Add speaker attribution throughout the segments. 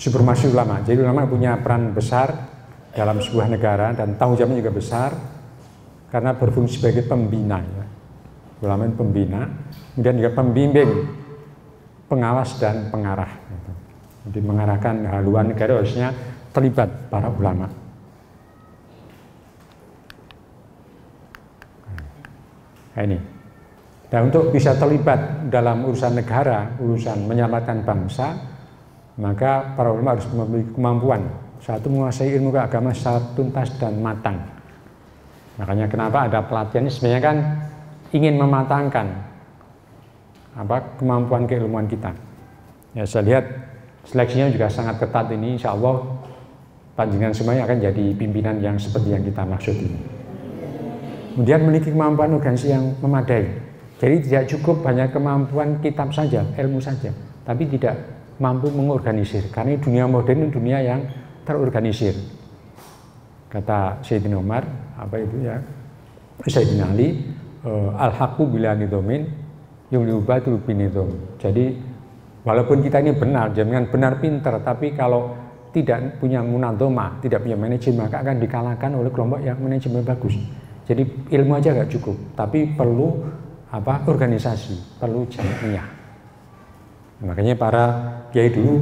Speaker 1: supremasi ulama. Jadi ulama punya peran besar dalam sebuah negara dan tanggung jawabnya juga besar karena berfungsi sebagai pembina. Ya. Ulama itu pembina, kemudian juga pembimbing, pengawas dan pengarah. Gitu. Jadi mengarahkan haluan negara harusnya terlibat para ulama. Nah, ini. Dan untuk bisa terlibat dalam urusan negara, urusan menyelamatkan bangsa, maka para ulama harus memiliki kemampuan. Satu, menguasai ilmu keagamaan secara tuntas dan matang. Makanya kenapa ada pelatihan ini sebenarnya kan ingin mematangkan kemampuan keilmuan kita. Ya, saya lihat seleksinya juga sangat ketat ini. Insya Allah panjenengan semuanya akan jadi pimpinan yang seperti yang kita maksud ini. Kemudian memiliki kemampuan organisasi yang memadai. Jadi tidak cukup hanya kemampuan kitab saja, ilmu saja, tapi tidak mampu mengorganisir. Karena dunia modern itu dunia yang terorganisir. Kata Sayyidina Umar, Sayyidina Ali, al-haqqu bila nidhamin yuliubatul binidham. Jadi walaupun kita ini benar, jangan benar pinter, tapi kalau tidak punya munadhamah, tidak punya manajemen, maka akan dikalahkan oleh kelompok yang manajemen bagus. Jadi ilmu aja nggak cukup, tapi perlu organisasi, perlu jamiah. Makanya para kiai dulu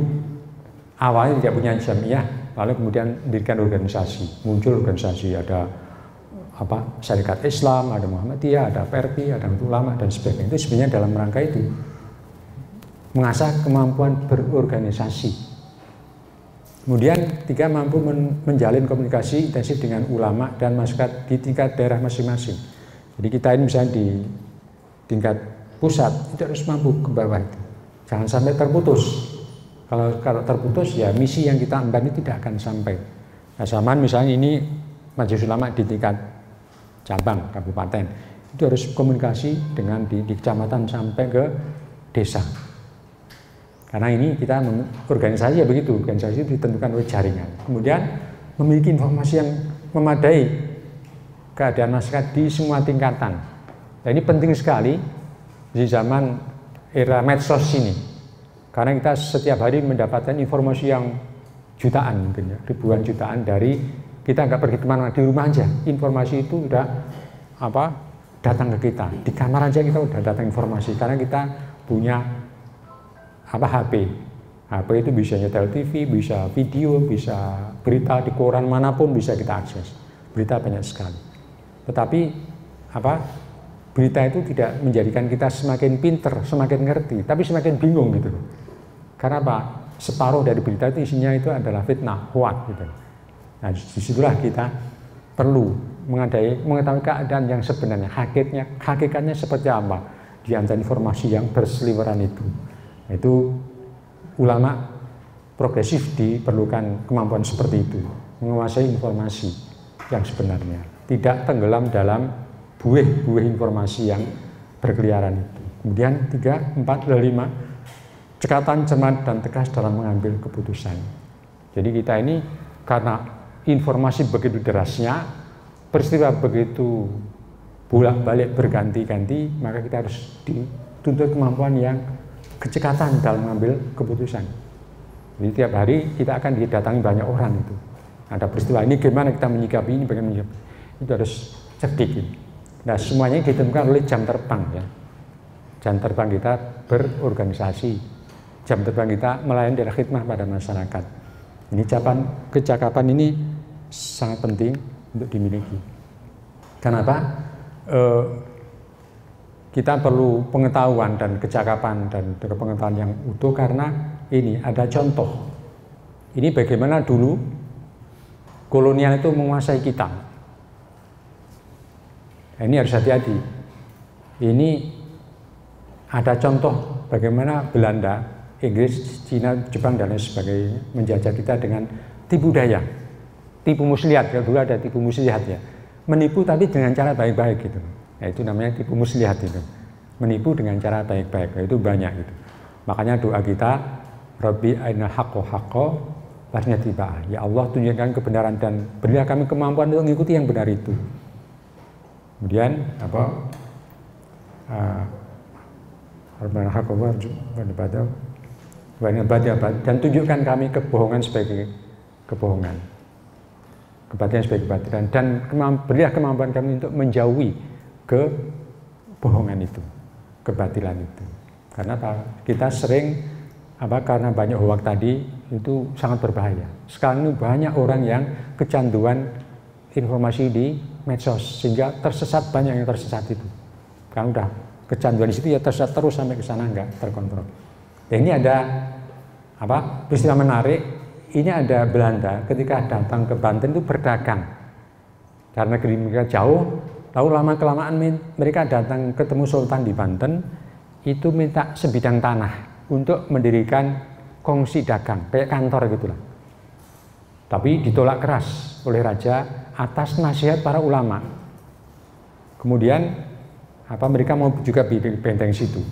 Speaker 1: awalnya tidak punya jamiah, lalu kemudian mendirikan organisasi, muncul organisasi, ada Syarikat Islam, ada Muhammadiyah, ada PRP, ada ulama dan sebagainya. Itu sebenarnya dalam rangka itu mengasah kemampuan berorganisasi. Kemudian tiga, mampu menjalin komunikasi intensif dengan ulama dan masyarakat di tingkat daerah masing-masing. Jadi kita ini misalnya di tingkat pusat itu harus mampu ke bawah itu. Jangan sampai terputus. Kalau terputus ya misi yang kita emban ini tidak akan sampai. Nah, zaman misalnya ini majelis ulama di tingkat cabang kabupaten itu harus komunikasi dengan di kecamatan sampai ke desa. Karena ini kita organisasi ya begitu, organisasi itu ditentukan oleh jaringan. Kemudian memiliki informasi yang memadai keadaan masyarakat di semua tingkatan. Nah, ini penting sekali di zaman era medsos ini. Karena kita setiap hari mendapatkan informasi yang jutaan mungkin ya, ribuan jutaan dari kita nggak pergi kemana-mana, di rumah aja. Informasi itu udah datang ke kita. Di kamar aja kita udah datang informasi karena kita punya HP. HP itu bisa nyetel TV, bisa video, bisa berita di koran manapun bisa kita akses. Berita banyak sekali. Tetapi berita itu tidak menjadikan kita semakin pinter, semakin ngerti, tapi semakin bingung gitu. Karena separuh dari berita itu isinya itu adalah fitnah, hoax gitu. Nah, disitulah kita perlu mengetahui keadaan yang sebenarnya, hakikatnya seperti apa di antara informasi yang berseliweran itu. Itu ulama progresif diperlukan kemampuan seperti itu, menguasai informasi yang sebenarnya, tidak tenggelam dalam buih-buih informasi yang berkeliaran itu. Kemudian 3, 4, 5, cekatan, cermat dan tegas dalam mengambil keputusan. Jadi kita ini karena informasi begitu derasnya, peristiwa begitu bolak-balik berganti-ganti, maka kita harus dituntut kemampuan yang kecekatan dalam mengambil keputusan. Jadi tiap hari kita akan didatangi banyak orang itu. Ada peristiwa ini, gimana kita menyikapi ini, bagaimana menyikapi. Itu harus cerdik. Nah, semuanya ditentukan oleh jam terbang ya. Jam terbang kita berorganisasi. Jam terbang kita melayani dari khidmah pada masyarakat. Ini kecakapan ini sangat penting untuk dimiliki. Kenapa? Kita perlu pengetahuan dan kecakapan dan pengetahuan yang utuh karena ini ada contoh. Ini bagaimana dulu kolonial itu menguasai kita. Nah, ini harus hati-hati. Ini ada contoh bagaimana Belanda, Inggris, Cina, Jepang dan lain sebagainya menjajah kita dengan tipu daya, tipu muslihat. Ya, dulu ada tipu muslihat ya, menipu tapi dengan cara baik-baik gitu. Nah, itu namanya tipu muslihat itu, menipu dengan cara baik-baik. Nah, itu banyak gitu. Makanya doa kita, Rabbi arinal haqqo haqqo warina tiba'ah. Ya Allah, tunjukkan kebenaran dan berilah kami kemampuan untuk mengikuti yang benar itu. Kemudian dan tunjukkan kami kebohongan sebagai kebohongan, kebatilan sebagai kebatilan, dan berilah kemampuan kami untuk menjauhi kebohongan itu, kebatilan itu. Karena kita sering karena banyak hoax tadi itu sangat berbahaya. Sekarang ini banyak orang yang kecanduan informasi di medsos sehingga tersesat, banyak yang tersesat itu. Kan udah kecanduan di situ ya tersesat terus sampai ke sana nggak terkontrol. Dan ini ada peristiwa menarik. Ini ada Belanda ketika datang ke Banten itu berdagang. Karena negeri mereka jauh, lalu lama-kelamaan mereka datang ketemu Sultan di Banten, itu minta sebidang tanah untuk mendirikan kongsi dagang, kayak kantor gitulah. Tapi ditolak keras oleh raja atas nasihat para ulama. Kemudian mereka mau juga bikin benteng situ.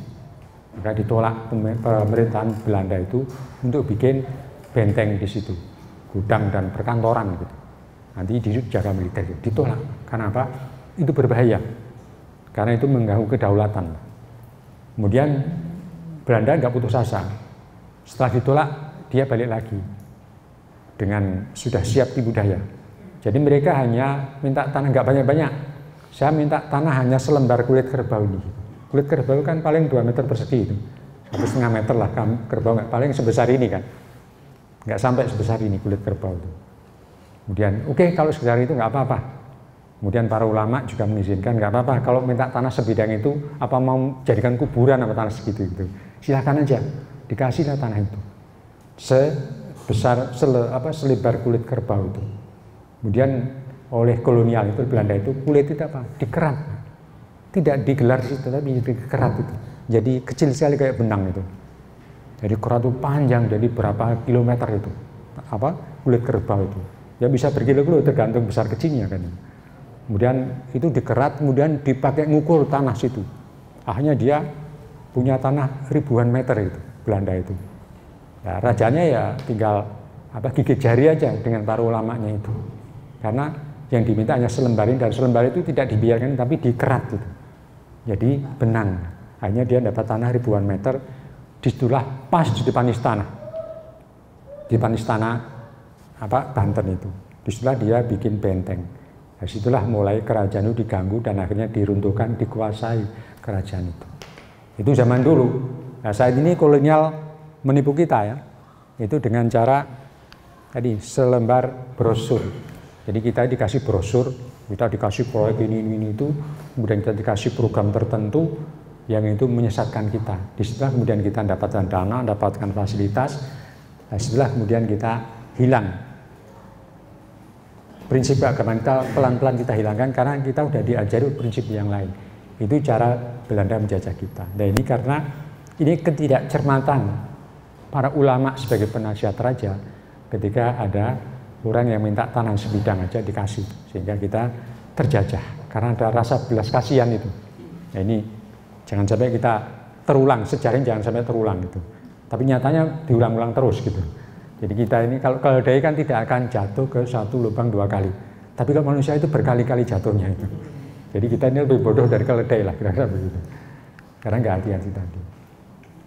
Speaker 1: Maka ditolak pemerintahan Belanda itu untuk bikin benteng di situ, gudang dan perkantoran gitu. Nanti dijaga militer gitu. Ditolak. Karena apa? Itu berbahaya. Karena itu mengganggu kedaulatan. Kemudian Belanda nggak putus asa. Setelah ditolak, dia balik lagi dengan sudah siap tipu daya. Jadi mereka hanya minta tanah nggak banyak-banyak. Saya minta tanah hanya selembar kulit kerbau ini. Kulit kerbau kan paling 2 meter persegi itu, 1,5 meter lah kerbau, nggak paling sebesar ini kan, nggak sampai sebesar ini kulit kerbau itu. Kemudian oke, kalau sebesar itu nggak apa-apa. Kemudian para ulama juga mengizinkan nggak apa-apa kalau minta tanah sebidang itu, apa mau jadikan kuburan apa tanah segitu itu, silahkan aja, dikasihlah tanah itu sebesar selebar kulit kerbau itu. Kemudian oleh kolonial itu Belanda itu kulit itu dikerat, tidak digelar di situ tapi dikerat itu, jadi kecil sekali kayak benang itu. Jadi kerat itu panjang, jadi berapa kilometer itu kulit kerbau itu, ya bisa berkilo-kilo tergantung besar kecilnya kan. Kemudian itu dikerat, kemudian dipakai ngukur tanah situ. Akhirnya dia punya tanah ribuan meter itu Belanda itu. Ya, rajanya ya tinggal gigit jari aja dengan para ulamanya itu. Karena yang diminta hanya selembarin, dan selembar itu tidak dibiarkan tapi dikerat gitu. Jadi benang. Akhirnya dia dapat tanah ribuan meter, disitulah pas di depan istana. Di depan istana Banten itu. Disitulah dia bikin benteng. Dari situlah mulai kerajaan itu diganggu dan akhirnya diruntuhkan, dikuasai kerajaan itu. Itu zaman dulu. Nah, saat ini kolonial menipu kita ya. Itu dengan cara tadi selembar brosur. Jadi kita dikasih brosur, kita dikasih proyek ini itu, kemudian kita dikasih program tertentu yang itu menyesatkan kita. Disitulah kemudian kita mendapatkan dana, mendapatkan fasilitas. Nah, setelah kemudian kita hilang. Prinsip keagamaan kita pelan-pelan kita hilangkan karena kita udah diajari prinsip yang lain. Itu cara Belanda menjajah kita. Nah ini karena ini ketidakcermatan para ulama sebagai penasihat raja ketika ada orang yang minta tanah sebidang aja dikasih, sehingga kita terjajah karena ada rasa belas kasihan itu. Nah ini jangan sampai kita terulang, sejarah jangan sampai terulang gitu. Tapi nyatanya diulang-ulang terus gitu. Jadi kita ini kalau keledai kan tidak akan jatuh ke satu lubang 2 kali. Tapi kalau manusia itu berkali-kali jatuhnya itu. Jadi kita ini lebih bodoh dari keledai lah kira-kira begitu. Karena nggak hati-hati tadi.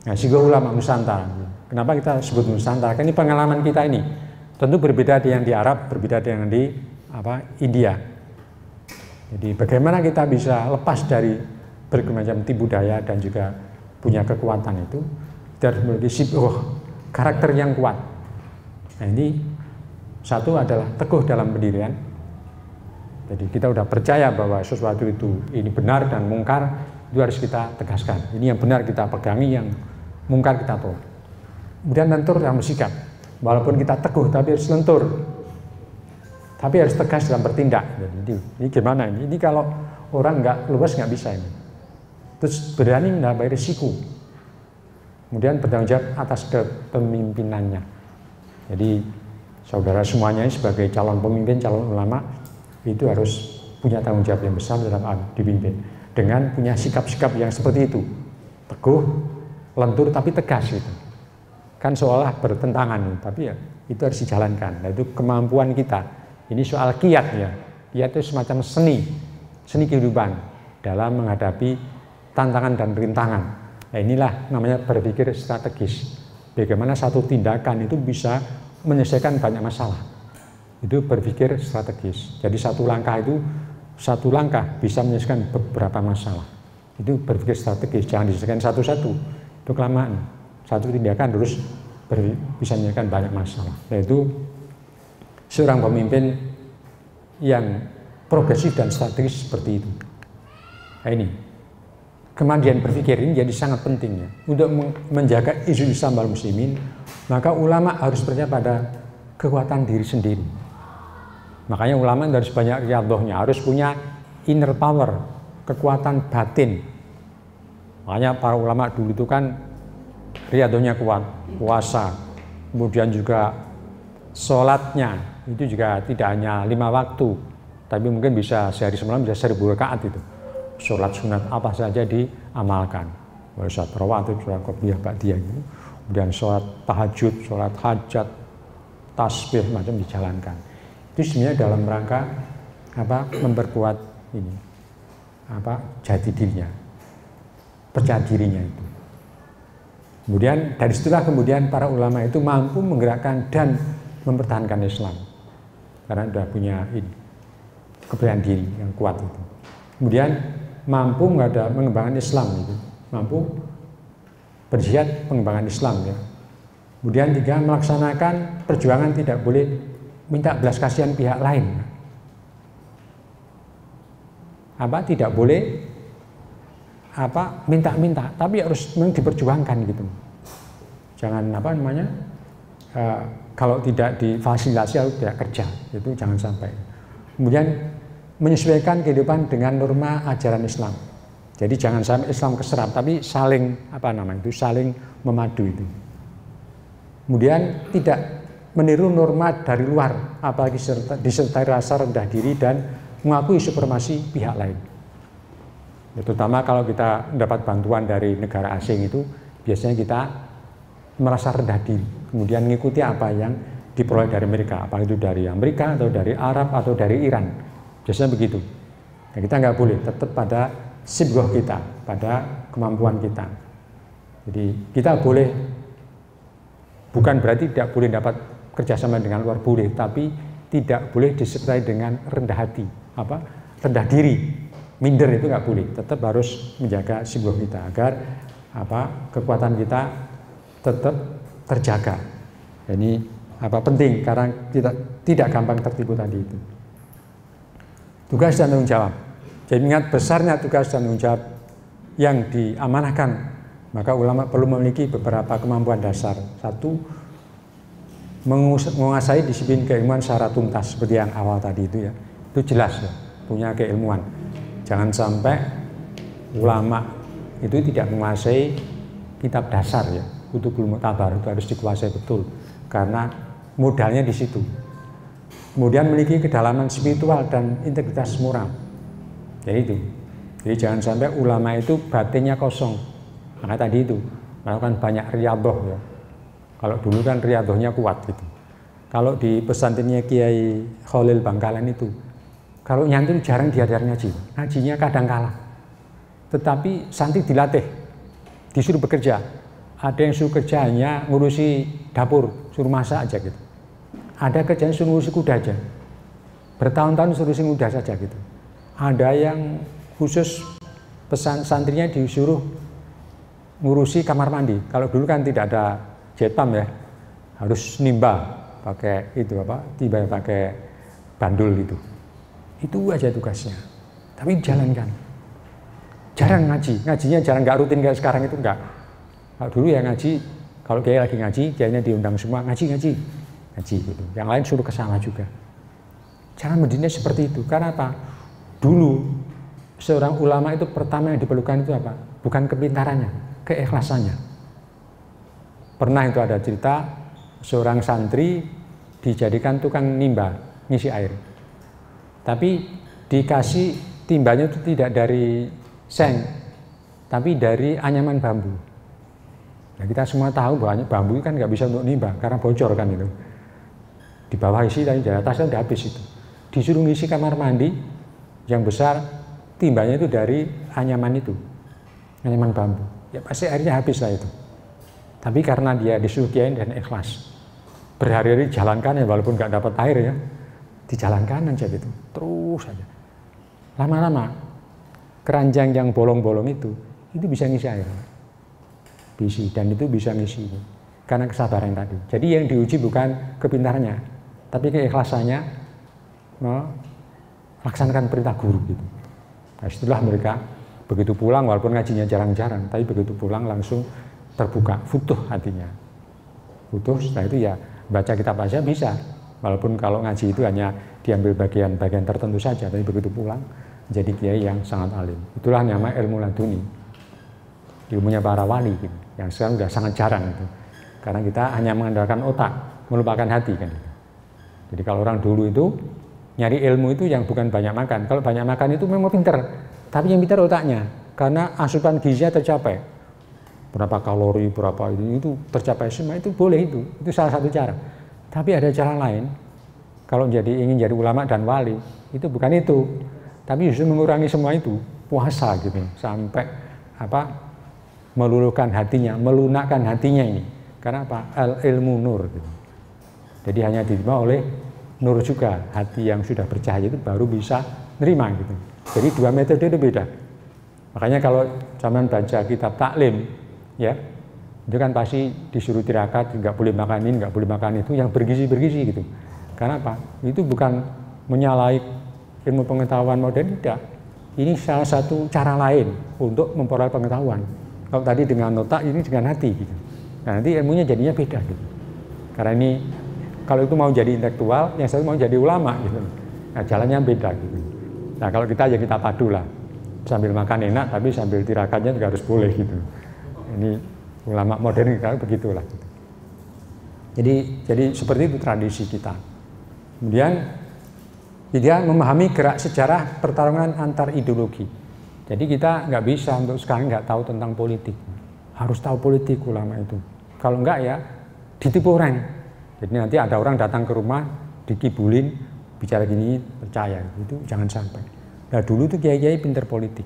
Speaker 1: Nah, sehingga ulama Nusantara. Kenapa kita sebut Nusantara? Kan ini pengalaman kita ini. Tentu berbeda dengan di Arab, berbeda dengan di India. Jadi bagaimana kita bisa lepas dari berbagai macam tipu daya dan juga punya kekuatan itu, kita harus memiliki karakter yang kuat. Nah ini satu adalah teguh dalam pendirian. Jadi kita udah percaya bahwa sesuatu itu ini benar dan mungkar, itu harus kita tegaskan. Ini yang benar kita pegangi, yang mungkar kita tolak. Kemudian lentur dalam bersikap. Walaupun kita teguh tapi harus lentur. Tapi harus tegas dalam bertindak. Jadi ini gimana ini? Ini kalau orang nggak luas nggak bisa ini. Terus berani mengambil risiko. Kemudian bertanggung jawab atas kepemimpinannya. Jadi saudara semuanya sebagai calon pemimpin, calon ulama itu harus punya tanggung jawab yang besar dalam dipimpin. Dengan punya sikap-sikap yang seperti itu. Teguh, lentur tapi tegas gitu. Kan seolah bertentangan, tapi ya itu harus dijalankan. Nah, itu kemampuan kita. Ini soal kiat ya. Kiat itu semacam seni kehidupan dalam menghadapi tantangan dan rintangan. Nah, inilah namanya berpikir strategis. Bagaimana satu tindakan itu bisa menyelesaikan banyak masalah. Itu berpikir strategis. Jadi satu langkah bisa menyelesaikan beberapa masalah. Itu berpikir strategis, jangan diselesaikan satu-satu. Itu kelamaan. Satu tindakan terus bisa menyelesaikan banyak masalah. Yaitu seorang pemimpin yang progresif dan strategis seperti itu. Nah, ini kemandirian berpikir ini jadi sangat penting ya. Untuk menjaga isu Islam wal muslimin, maka ulama harus percaya pada kekuatan diri sendiri. Makanya ulama harus banyak riyadhahnya, harus punya inner power, kekuatan batin. Makanya para ulama dulu itu kan riyadhahnya kuat, puasa, kemudian juga sholatnya itu juga tidak hanya 5 waktu, tapi mungkin bisa sehari semalam bisa 1000 rakaat itu. Sholat sunat apa saja diamalkan, sholat rawatib, sholat qobliyah, ba'diyah itu. Kemudian sholat tahajud, sholat hajat, tasbih macam dijalankan. Itu sebenarnya dalam rangka memperkuat ini jati dirinya, percaya dirinya itu. Kemudian dari situlah para ulama itu mampu menggerakkan dan mempertahankan Islam karena sudah punya kepercayaan diri yang kuat itu. Kemudian mampu mengembangkan Islam itu, mampu berjihad pengembangan Islam ya. Kemudian 3, melaksanakan perjuangan tidak boleh minta belas kasihan pihak lain. Tidak boleh minta-minta, tapi harus diperjuangkan gitu. Jangan kalau tidak difasilitasi atau tidak kerja, itu jangan sampai. Kemudian menyesuaikan kehidupan dengan norma ajaran Islam. Jadi jangan sampai Islam keserap, tapi saling saling memadu itu. Kemudian tidak meniru norma dari luar, apalagi disertai rasa rendah diri dan mengakui supremasi pihak lain. Terutama kalau kita mendapat bantuan dari negara asing itu, biasanya kita merasa rendah diri, kemudian mengikuti apa yang diperoleh dari mereka, apalagi itu dari Amerika atau dari Arab atau dari Iran. Biasanya begitu. Dan kita nggak boleh, tetap pada sibghah kita, pada kemampuan kita. Jadi kita boleh, bukan berarti tidak boleh dapat kerjasama dengan luar, boleh, tapi tidak boleh disertai dengan rendah hati, rendah diri, minder itu nggak boleh. Tetap harus menjaga sibghah kita agar kekuatan kita tetap terjaga. Ini penting karena kita tidak gampang tertipu tadi itu. Tugas dan tanggung jawab. Jadi ingat besarnya tugas dan tanggung jawab yang diamanahkan, maka ulama perlu memiliki beberapa kemampuan dasar. 1, menguasai disiplin keilmuan secara tuntas seperti yang awal tadi itu ya. Itu jelas ya, punya keilmuan. Jangan sampai ulama itu tidak menguasai kitab dasar ya. Kutubul Mu'tabar itu harus dikuasai betul karena modalnya di situ. Kemudian memiliki kedalaman spiritual dan integritas moral. Jadi jangan sampai ulama itu batinnya kosong. Maka tadi itu melakukan banyak riyadhah ya. Kalau dulu kan riyadhahnya kuat gitu. Kalau di pesantrennya Kiai Khalil Bangkalan itu, kalau nyantri jarang diajar ngaji. Ngajinya kadang kalah. Tetapi santri dilatih, disuruh bekerja. Ada yang suruh kerja hanya ngurusi dapur, suruh masak aja gitu. Ada kerjaan suruh ngurusi kuda aja. Bertahun-tahun suruh ngurusi kuda saja gitu. Ada yang khusus santrinya disuruh ngurusi kamar mandi. Kalau dulu kan tidak ada jetam ya, harus nimba pakai tiba pakai bandul itu aja tugasnya. Tapi dijalankan. Jarang ngajinya jarang, nggak rutin kayak sekarang itu enggak. Kalau dulu ya ngaji, kalau kiai lagi ngaji, kiainya diundang semua ngaji gitu. Yang lain suruh ke sana juga. Cara mendidik seperti itu. Karena apa? Dulu seorang ulama itu pertama yang diperlukan itu apa? Bukan kepintarannya, keikhlasannya. Pernah itu ada cerita seorang santri dijadikan tukang nimba, ngisi air. Tapi dikasih timbanya itu tidak dari seng, tapi dari anyaman bambu. Nah, kita semua tahu bahwa bambu kan nggak bisa untuk nimba karena bocor kan itu. Di bawah isi tapi di atasnya udah habis itu. Disuruh ngisi kamar mandi yang besar, timbanya itu dari anyaman itu, anyaman bambu. Ya pasti airnya habis lah itu. Tapi karena dia disuruh kiai dan ikhlas, berhari-hari jalankan ya, walaupun nggak dapat air ya, dijalankan aja gitu, terus aja. Lama-lama keranjang yang bolong-bolong itu bisa ngisi air, dan itu bisa ngisi karena kesabaran tadi. Jadi yang diuji bukan kepintarannya, tapi keikhlasannya melaksanakan perintah guru gitu. Nah, setelah mereka begitu pulang, walaupun ngajinya jarang-jarang, tapi begitu pulang langsung terbuka, futuh hatinya. Futuh, setelah itu ya baca kitab aja bisa. Walaupun kalau ngaji itu hanya diambil bagian-bagian tertentu saja, tapi begitu pulang jadi kiai yang sangat alim. Itulah nama ilmu laduni, ilmunya para wali gitu, yang sekarang sudah sangat jarang itu. Karena kita hanya mengandalkan otak, melupakan hati kan. Jadi kalau orang dulu itu nyari ilmu itu yang bukan banyak makan. Kalau banyak makan itu memang pinter, tapi yang pinter otaknya, karena asupan gizinya tercapai. Berapa kalori, berapa itu tercapai semua, itu boleh, itu salah satu cara. Tapi ada cara lain. Kalau ingin jadi ulama dan wali, itu bukan itu, tapi justru mengurangi semua itu, puasa gitu, sampai meluluhkan hatinya, melunakkan hatinya ini. Karena apa? Ilmu nur gitu. Jadi hanya diterima oleh nur juga, hati yang sudah bercahaya itu baru bisa nerima gitu. Jadi dua metode itu beda. Makanya kalau zaman baca kitab taklim, ya, itu kan pasti disuruh tirakat, nggak boleh makan ini, nggak boleh makan itu, yang bergizi gitu. Karena apa? Itu bukan menyalahi ilmu pengetahuan modern, tidak. Ini salah satu cara lain untuk memperoleh pengetahuan. Kalau tadi dengan otak, ini dengan hati gitu. Nah, nanti ilmunya jadinya beda gitu. Karena ini kalau itu mau jadi intelektual, yang satu mau jadi ulama gitu. Nah, jalannya beda gitu. Nah, kalau kita ya kita padu lah. Sambil makan enak, tapi sambil tirakatnya juga harus boleh gitu. Ini ulama modern kalau begitulah. Jadi seperti itu tradisi kita. Kemudian dia memahami gerak sejarah pertarungan antar ideologi. Jadi kita nggak bisa untuk sekarang nggak tahu tentang politik. Harus tahu politik ulama itu. Kalau enggak ya ditipu orang. Jadi nanti ada orang datang ke rumah dikibulin bicara gini percaya, itu jangan sampai. Nah dulu tuh kiai-kiai pinter politik,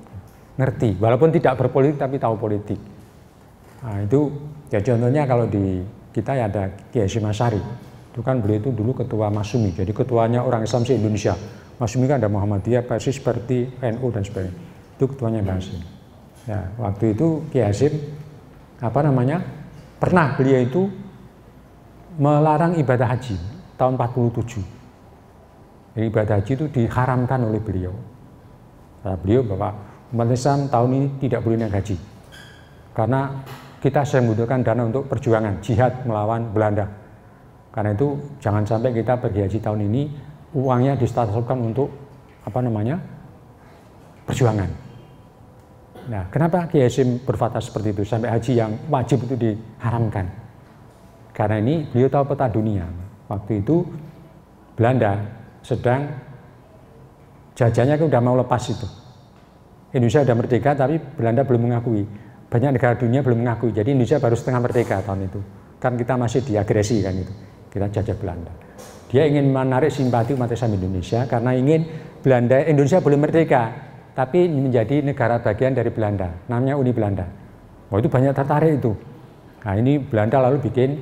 Speaker 1: ngerti, walaupun tidak berpolitik tapi tahu politik. Nah itu ya contohnya kalau di kita ya ada Kiai Hasyim Asy'ari, itu kan beliau itu dulu ketua Masyumi, jadi ketuanya orang Islam se-Indonesia. Masyumi kan ada Muhammadiyah, persis seperti NU dan sebagainya, itu ketuanya Mbah Hasyim. Ya waktu itu Kiai Hasyim pernah beliau itu melarang ibadah haji tahun 47. Jadi ibadah haji itu diharamkan oleh beliau. Nah, beliau bahwa umat Islam tahun ini tidak boleh naik haji karena kita sedang membutuhkan dana untuk perjuangan jihad melawan Belanda. Karena itu jangan sampai kita pergi haji tahun ini uangnya distatuskan untuk perjuangan. Nah, kenapa Kiai Hasyim berfatwa seperti itu sampai haji yang wajib itu diharamkan? Karena ini beliau tahu peta dunia. Waktu itu Belanda sedang jajahnya kan udah mau lepas itu. Indonesia udah merdeka tapi Belanda belum mengakui. Banyak negara dunia belum mengakui. Jadi Indonesia baru setengah merdeka tahun itu. Kan kita masih diagresi kan itu. Kita jajah Belanda. Dia ingin menarik simpati umat Islam Indonesia karena ingin Indonesia boleh merdeka tapi menjadi negara bagian dari Belanda. Namanya Uni Belanda. Oh itu banyak tertarik itu. Nah ini Belanda lalu bikin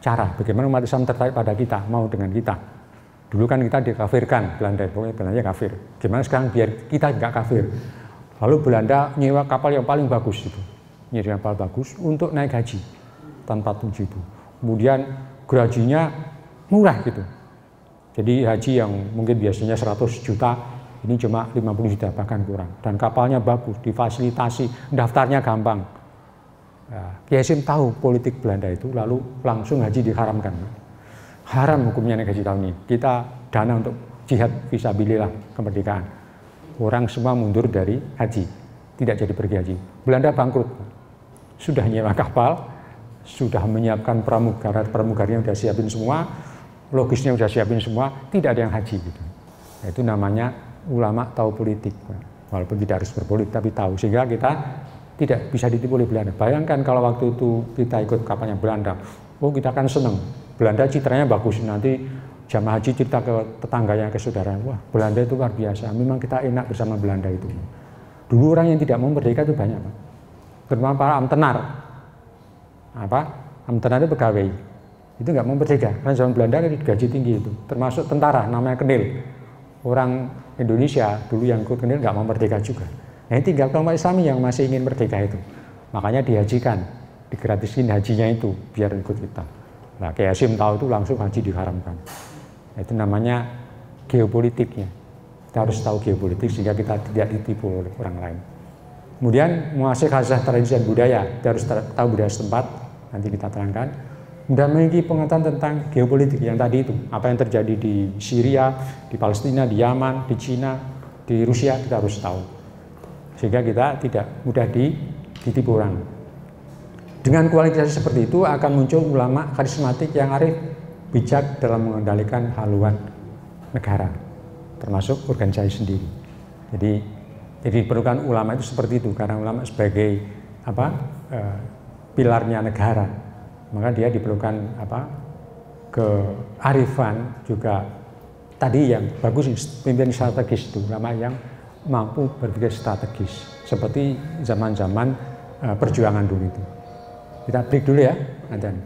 Speaker 1: cara bagaimana umat Islam tertarik pada kita, mau dengan kita. Dulu kan kita dikafirkan, Belanda, pokoknya Belanda kafir. Gimana sekarang biar kita nggak kafir. Lalu Belanda nyewa kapal yang paling bagus itu, nyewa kapal bagus untuk naik haji tahun 47. Kemudian gajinya murah gitu. Jadi haji yang mungkin biasanya 100 juta, ini cuma 50 juta bahkan kurang. Dan kapalnya bagus, difasilitasi, daftarnya gampang. Kiai Hasyim tahu politik Belanda itu, lalu langsung haji diharamkan. Haram hukumnya naik haji tahun ini. Kita dana untuk jihad fisabilillah kemerdekaan. Orang semua mundur dari haji, tidak jadi pergi haji. Belanda bangkrut, sudah nyewa kapal, sudah menyiapkan pramugarinya sudah siapin semua, logisnya sudah siapin semua, tidak ada yang haji gitu. Nah, itu namanya ulama tahu politik, walaupun tidak harus berpolitik tapi tahu, sehingga kita tidak bisa ditipu oleh Belanda. Bayangkan kalau waktu itu kita ikut kapalnya Belanda, oh kita kan seneng, Belanda citranya bagus, nanti jamaah haji cerita ke tetangganya, ke saudara, wah Belanda itu luar biasa, memang kita enak bersama Belanda itu. Dulu orang yang tidak mau merdeka itu banyak, Pak. Terutama para tenar, Amtena itu pegawai, itu nggak mau merdeka. Karena zaman Belanda ada gaji tinggi itu, termasuk tentara namanya Kenil. Orang Indonesia dulu yang ikut Kenil nggak mau merdeka juga. Nah ini tinggal kelompok Islami yang masih ingin merdeka itu. Makanya dihajikan, digratisin hajinya itu biar ikut kita. Nah kayak Hashim tahu itu langsung haji diharamkan. Nah, itu namanya geopolitiknya. Kita harus tahu geopolitik sehingga kita tidak ditipu oleh orang lain. Kemudian menguasai khasah tradisi dan budaya, kita harus tahu budaya setempat, nanti kita terangkan. Dan memiliki pengetahuan tentang geopolitik yang tadi itu, apa yang terjadi di Syria, di Palestina, di Yaman, di Cina, di Rusia, kita harus tahu. Sehingga kita tidak mudah ditipu orang. Dengan kualitas seperti itu akan muncul ulama karismatik yang arif, bijak dalam mengendalikan haluan negara, termasuk organisasi sendiri. Jadi diperlukan ulama itu seperti itu, karena ulama sebagai pilarnya negara, maka dia diperlukan kearifan juga tadi yang bagus, pemimpin strategis itu, ulama yang mampu berpikir strategis seperti zaman-zaman perjuangan dulu itu. Kita break dulu ya, Adzan.